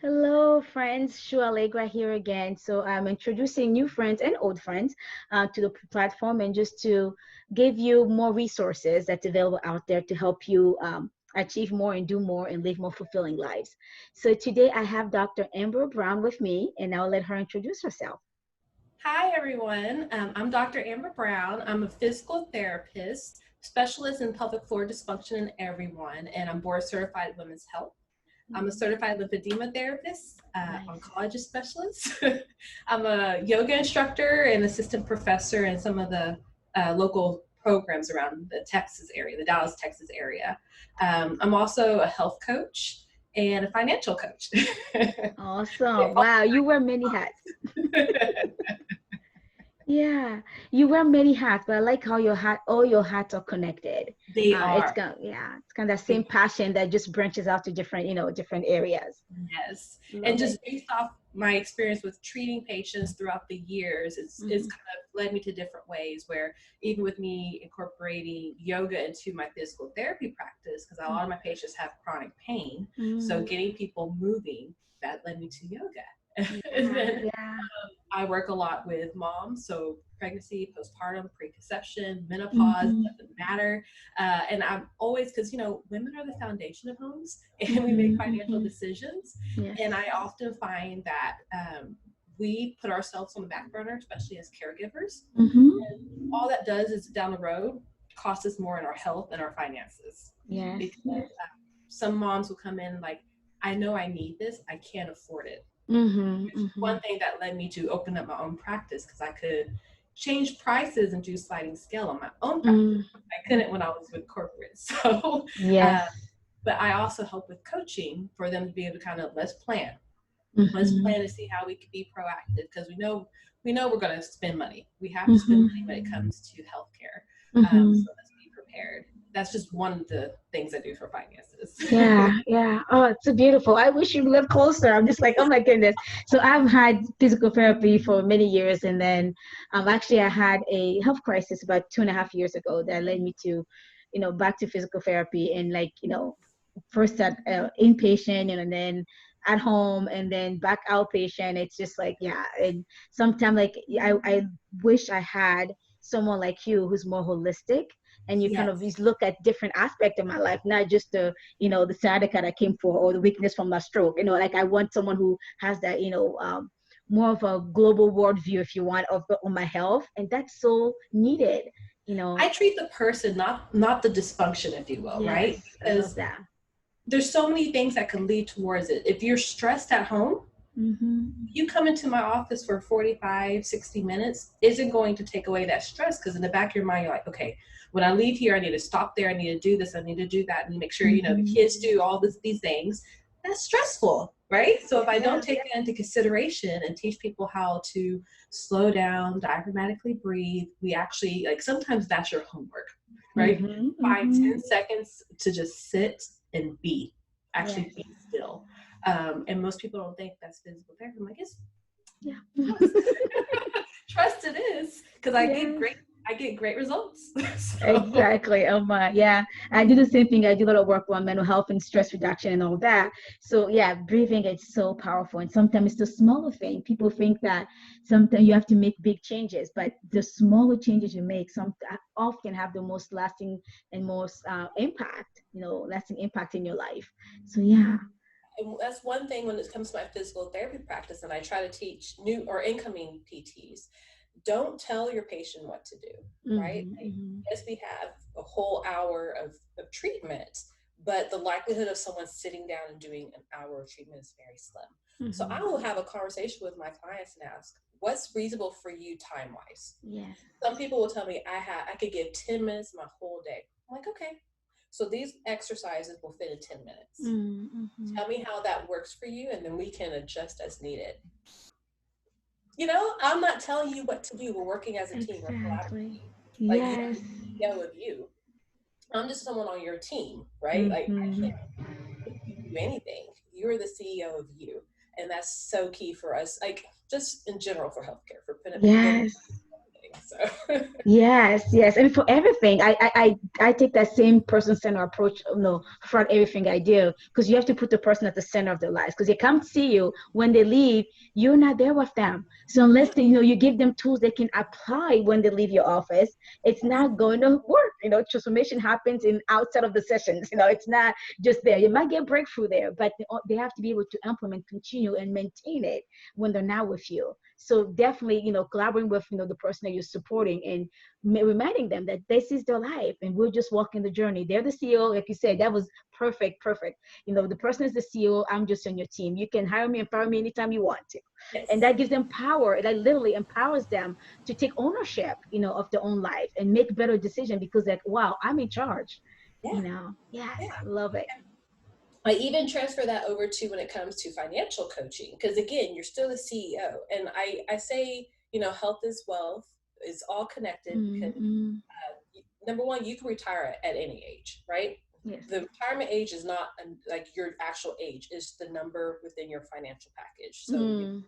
Hello, friends. Shu Allegra here again. So I'm introducing new friends and old friends to the platform, and just to give you more resources that's available out there to help you achieve more and do more and live more fulfilling lives. So today I have Dr. Amber Brown with me, and I'll let her introduce herself. Hi, everyone. I'm Dr. Amber Brown. I'm a physical therapist, specialist in pelvic floor dysfunction in everyone, and I'm board certified women's health. I'm a Mhm. certified lymphedema therapist, Nice. oncologist specialist. I'm a yoga instructor and assistant professor in some of the local programs around the Texas area, the Dallas, Texas area. I'm also a health coach and a financial coach. Awesome. Wow, you wear many hats. Yeah, you wear many hats, but I like how all your hats are connected. They It's are. kind yeah, it's kind of that same passion that just branches out to different, different areas. Yes. And Love it. just based off my experience with treating patients throughout the years, it's Hmm. kind of led me to different ways where even with me incorporating yoga into my physical therapy practice, because a lot of my patients have chronic pain. So Mm. getting people moving, that led me to yoga. And Yeah, then yeah. I work a lot with moms, so pregnancy, postpartum, preconception, menopause, Hmm. doesn't matter. And I'm always, because, women are the foundation of homes and we make Hmm. financial Hmm. decisions. Yes. And I often find that we put ourselves on the back burner, especially as caregivers. Hmm. All that does is down the road cost us more in our health and our finances. Yes, Because yes. some moms will come in like, I know I need this, I can't afford it. Hmm. Hmm. One thing that led me to open up my own practice because I could change prices and do sliding scale on my own practice. Mm. I couldn't when I was with corporate. So, Yes. uh, but I also help with coaching for them to be able to kind of let's Hmm. plan to see how we can be proactive because we know we're going to spend money. We have to spend Hmm. money when it comes to healthcare. Hmm. So let's be prepared. That's just one of the things I do for finances. Yeah, yeah. Oh, it's so beautiful. I wish you lived closer. I'm just like, oh my goodness. So I've had physical therapy for many years, and then actually I had a health crisis about 2.5 years ago that led me to, back to physical therapy, and like, first at inpatient, and then at home, and then back outpatient. It's just like, yeah. And sometimes like I wish I had someone like you who's more holistic, and you kind of Yes. just look at different aspect of my life, not just the sciatica that came for, or the weakness from my stroke. Like I want someone who has that, more of a global worldview, if you want, of on my health, and that's so needed. you I know treat the person, not the dysfunction, if you will, right? yes, I love Because that. there's so many things that can lead towards it. If you're stressed at home, Hmm. you come into my office for 45, 60 minutes isn't going to take away that stress because in the back of your mind, you're like, okay, when I leave here, I need to stop there. I need to do this. I need to do that. And make sure, the Hmm. kids do all these things. That's stressful, right? So if I don't Yeah. take that into consideration and teach people how to slow down, diaphragmatically breathe, we actually, like, sometimes that's your homework, right? Hmm. 5, 10 seconds to just sit and be, actually Yes. be still. And most people don't think that's physical therapy. I'm like, it's Yeah. trust. Trust it is because Yes. I get great results. So Exactly. Oh my, yeah. I do the same thing. I do a lot of work on mental health and stress reduction and all that. So yeah, breathing is so powerful. And sometimes it's the smaller thing. People think that sometimes you have to make big changes, but the smaller changes you make some often have the most lasting and most impact, lasting impact in your life. So yeah. and that's one thing when it comes to my physical therapy practice, and I try to teach new or incoming PTs. Don't tell your patient what to do, right? Hmm. Like, Hmm. yes, we have a whole hour of treatment, but the likelihood of someone sitting down and doing an hour of treatment is very slim. So I Hmm. will have a conversation with my clients and ask, what's reasonable for you time wise? Yes. Some people will tell me I could give 10 minutes my whole day. I'm like, okay. So these exercises will fit in 10 minutes. Mm-hmm. Tell me how that works for you, and then we can adjust as needed. I'm not telling you what to do. We're working as a team, we're Exactly. collaborating. Like, you're Yes. the CEO of you. I'm just someone on your team, right? Like, I Hmm. can't make you do anything. You're the CEO of you. And that's so key for us, like, just in general for healthcare, for preventive Yes. So Yes, yes, and for everything, I take that same person-centered approach, for everything I do, because you have to put the person at the center of their lives. Because they come to see you, when they leave, you're not there with them. So unless you give them tools they can apply when they leave your office, it's not going to work. Transformation happens in outside of the sessions. It's not just there. You might get breakthrough there, but they have to be able to implement, continue, and maintain it when they're not with you. So definitely, collaborating with the person that you're supporting, and reminding them that this is their life and we're just walking the journey. They're the CEO, like you said. That was perfect, perfect. The person is the CEO. I'm just on your team. You can hire me and fire me anytime you want to. And yes. that gives them power. That literally empowers them to take ownership, of their own life and make better decisions, because like, wow, I'm in charge. Yeah. Yes, Yeah. love it. I even transfer that over to when it comes to financial coaching, because again, you're still the CEO. And I say, health is wealth, is all connected, because Mm-hmm. number one, you can retire at any age, right? Yes. The retirement age is not like your actual age, is the number within your financial package. So Mm.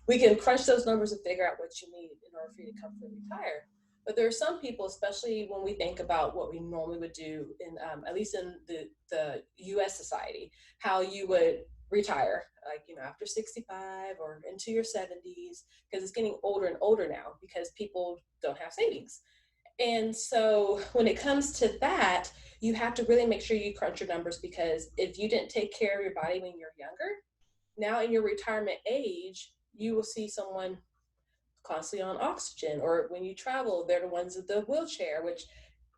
we can crunch those numbers and figure out what you need in order for you to comfortably retire. But there are some people, especially when we think about what we normally would do in, at least in the U.S. society, how you would retire, like, after 65 or into your 70s, because it's getting older and older now because people don't have savings. And so when it comes to that, you have to really make sure you crunch your numbers, because if you didn't take care of your body when you're younger, now in your retirement age, you will see someone constantly on oxygen, or when you travel, they're the ones with the wheelchair, which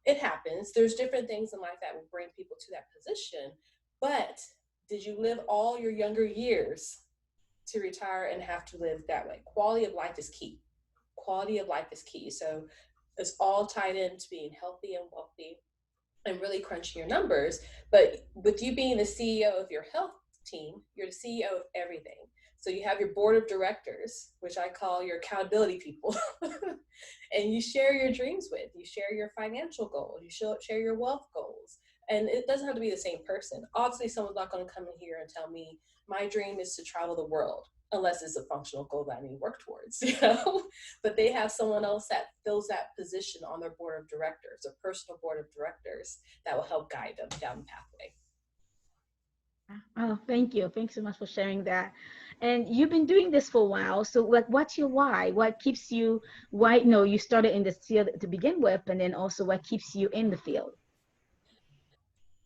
it happens. There's different things in life that will bring people to that position. But did you live all your younger years to retire and have to live that way? Quality of life is key. Quality of life is key. So it's all tied into being healthy and wealthy and really crunching your numbers. But with you being the CEO of your health team, you're the CEO of everything. So you have your board of directors, which I call your accountability people, and you share your dreams with, you share your financial goals, you share your wealth goals. And it doesn't have to be the same person. Obviously, someone's not going to come in here and tell me my dream is to travel the world, unless it's a functional goal that I need to work towards, But they have someone else that fills that position on their board of directors, a personal board of directors, that will help guide them down the pathway. Oh, thank you. Thanks so much for sharing that. And you've been doing this for a while. So like, what's your why? What keeps you, why, you started in this field to begin with, and then also what keeps you in the field?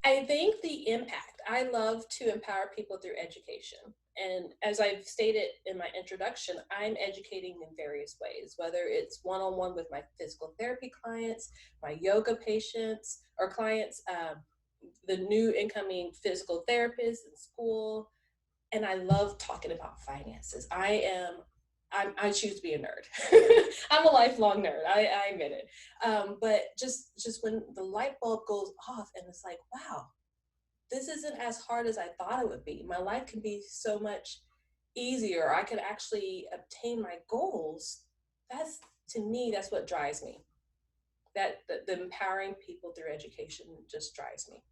I think the impact. I love to empower people through education. And as I've stated in my introduction, I'm educating in various ways, whether it's one on one with my physical therapy clients, my yoga patients, or clients, the new incoming physical therapists in school. And I love talking about finances. I choose to be a nerd. I'm a lifelong nerd. I admit it. But just when the light bulb goes off and it's like, wow, this isn't as hard as I thought it would be. My life can be so much easier. I could actually obtain my goals. That's, to me, that's what drives me. That the empowering people through education just drives me.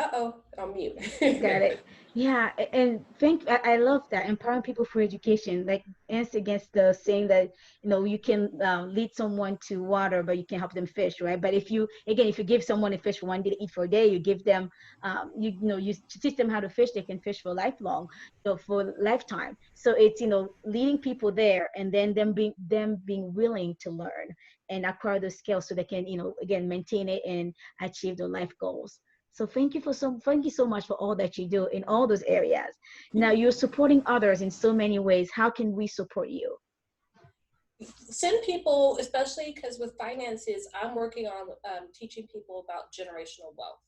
Uh-oh, I'm mute. Got it. Yeah, and I love that, empowering people for education. Like, answer against the saying that you can lead someone to water, but you can't help them fish, right? But if you give someone a fish for one day to eat for a day, you give them, you teach them how to fish. They can fish for lifelong, for lifetime. So it's leading people there, and then them being willing to learn and acquire the skills so they can again maintain it and achieve their life goals. So thank you so much for all that you do in all those areas. Now you're supporting others in so many ways. How can we support you? Send people, especially because with finances, I'm working on teaching people about generational wealth.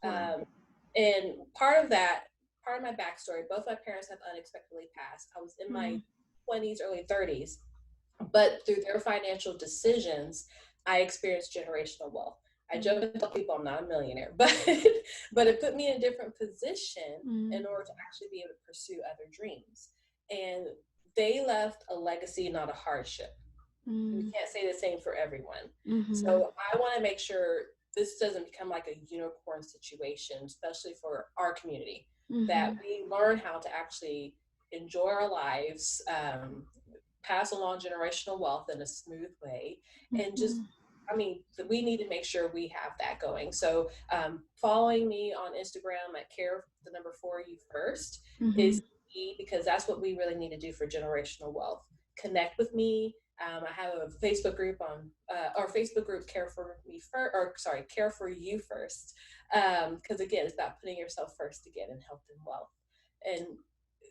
Wow. And part of my backstory, both my parents have unexpectedly passed. I was in my Mm, 20s, early 30s, but through their financial decisions, I experienced generational wealth. I joke mm, and tell people I'm not a millionaire, but it put me in a different position in mm, order to actually be able to pursue other dreams. And they left a legacy, not a hardship. We mm, can't say the same for everyone. mm-hmm, So I want to make sure this doesn't become like a unicorn situation, especially for our community, that mm-hmm, we learn how to actually enjoy our lives, pass along generational wealth in a smooth way. And just, Mhm. I mean, we need to make sure we have that going. So following me on Instagram at care the number 4 you first is Mhm. key, because that's what we really need to do for generational wealth. Connect with me. I have a Facebook group on our Facebook group, Care for Me First, or sorry, Care for You First. Because again, it's about putting yourself first again in health and wealth. And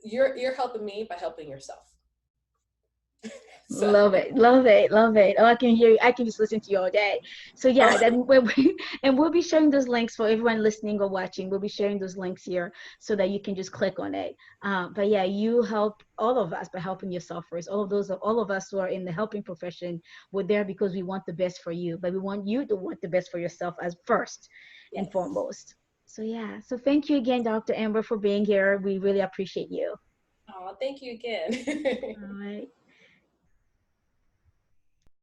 you're helping me by helping yourself. So Love it, love it, love it. Oh, I can hear you. I can just listen to you all day. So yeah, then and we'll be sharing those links for everyone listening or watching. We'll be sharing those links here so that you can just click on it. But yeah, you help all of us by helping yourself first. All of us who are in the helping profession, we're there because we want the best for you, but we want you to want the best for yourself as first and yes. foremost. So yeah, so thank you again, Dr. Amber, for being here. We really appreciate you. Oh, thank you again. All right.